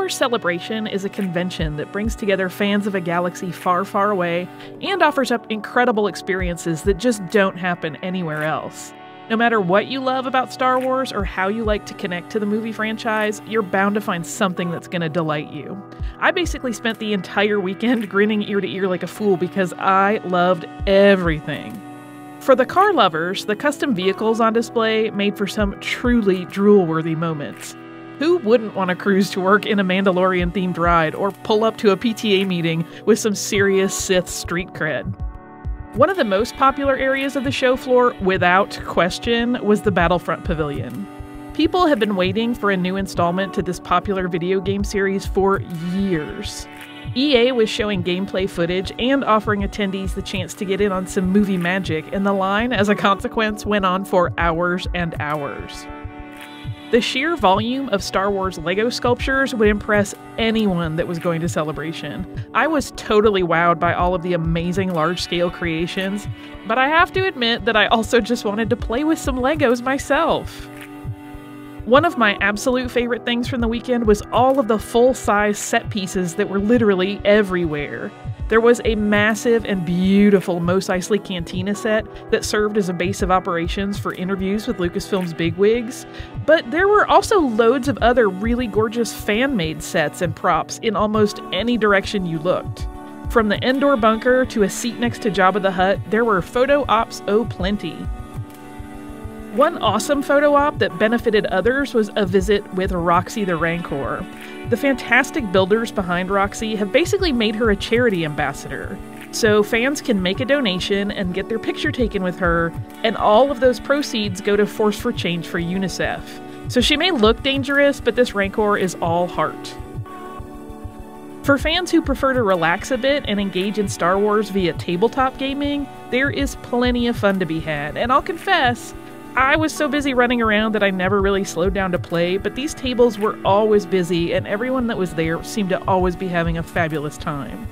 Wars Celebration is a convention that brings together fans of a galaxy far, far away and offers up incredible experiences that just don't happen anywhere else. No matter what you love about Star Wars or how you like to connect to the movie franchise, you're bound to find something that's going to delight you. I basically spent the entire weekend grinning ear to ear like a fool because I loved everything. For the car lovers, the custom vehicles on display made for some truly drool-worthy moments. Who wouldn't want to cruise to work in a Mandalorian-themed ride or pull up to a PTA meeting with some serious Sith street cred? One of the most popular areas of the show floor, without question, was the Battlefront Pavilion. People have been waiting for a new installment to this popular video game series for years. EA was showing gameplay footage and offering attendees the chance to get in on some movie magic, and the line, as a consequence, went on for hours and hours. The sheer volume of Star Wars Lego sculptures would impress anyone that was going to Celebration. I was totally wowed by all of the amazing large-scale creations, but I have to admit that I also just wanted to play with some Legos myself. One of my absolute favorite things from the weekend was all of the full-size set pieces that were literally everywhere. There was a massive and beautiful Mos Eisley Cantina set that served as a base of operations for interviews with Lucasfilm's bigwigs, but there were also loads of other really gorgeous fan-made sets and props in almost any direction you looked. From the Endor bunker to a seat next to Jabba the Hutt, there were photo ops plenty. One awesome photo op that benefited others was a visit with Roxy the Rancor. The fantastic builders behind Roxy have basically made her a charity ambassador. So fans can make a donation and get their picture taken with her, and all of those proceeds go to Force for Change for UNICEF. So she may look dangerous, but this Rancor is all heart. For fans who prefer to relax a bit and engage in Star Wars via tabletop gaming, there is plenty of fun to be had, and I'll confess, I was so busy running around that I never really slowed down to play, but these tables were always busy and everyone that was there seemed to always be having a fabulous time.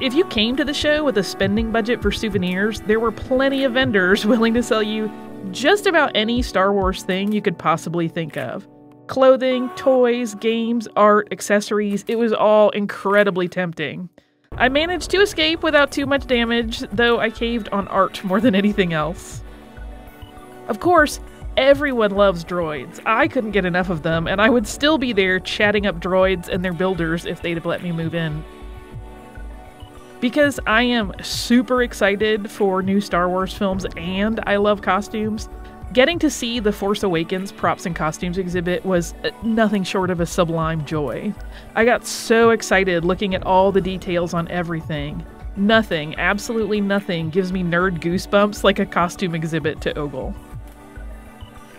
If you came to the show with a spending budget for souvenirs, there were plenty of vendors willing to sell you just about any Star Wars thing you could possibly think of. Clothing, toys, games, art, accessories, it was all incredibly tempting. I managed to escape without too much damage, though I caved on art more than anything else. Of course, everyone loves droids. I couldn't get enough of them, and I would still be there chatting up droids and their builders if they'd have let me move in. Because I am super excited for new Star Wars films and I love costumes, getting to see the Force Awakens props and costumes exhibit was nothing short of a sublime joy. I got so excited looking at all the details on everything. Nothing, absolutely nothing, gives me nerd goosebumps like a costume exhibit to ogle.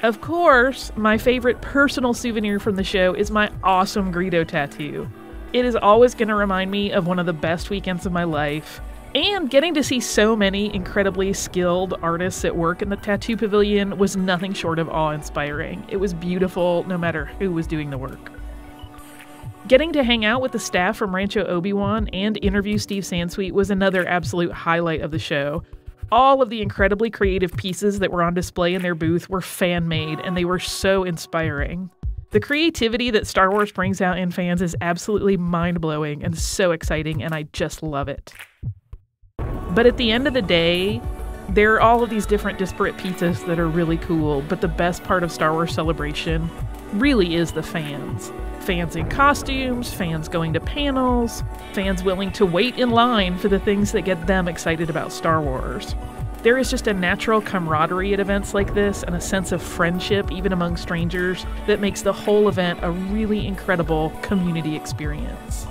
Of course, my favorite personal souvenir from the show is my awesome Greedo tattoo. It is always going to remind me of one of the best weekends of my life, and getting to see so many incredibly skilled artists at work in the tattoo pavilion was nothing short of awe-inspiring. It was beautiful no matter who was doing the work. Getting to hang out with the staff from Rancho ObiWan and interview Steve Sansweet was another absolute highlight of the show. All of the incredibly creative pieces that were on display in their booth were fan-made, and they were so inspiring. The creativity that Star Wars brings out in fans is absolutely mind-blowing and so exciting, and I just love it. But at the end of the day, there are all of these different disparate pieces that are really cool, but the best part of Star Wars Celebration really is the fans. Fans in costumes, fans going to panels, fans willing to wait in line for the things that get them excited about Star Wars. There is just a natural camaraderie at events like this and a sense of friendship, even among strangers, that makes the whole event a really incredible community experience.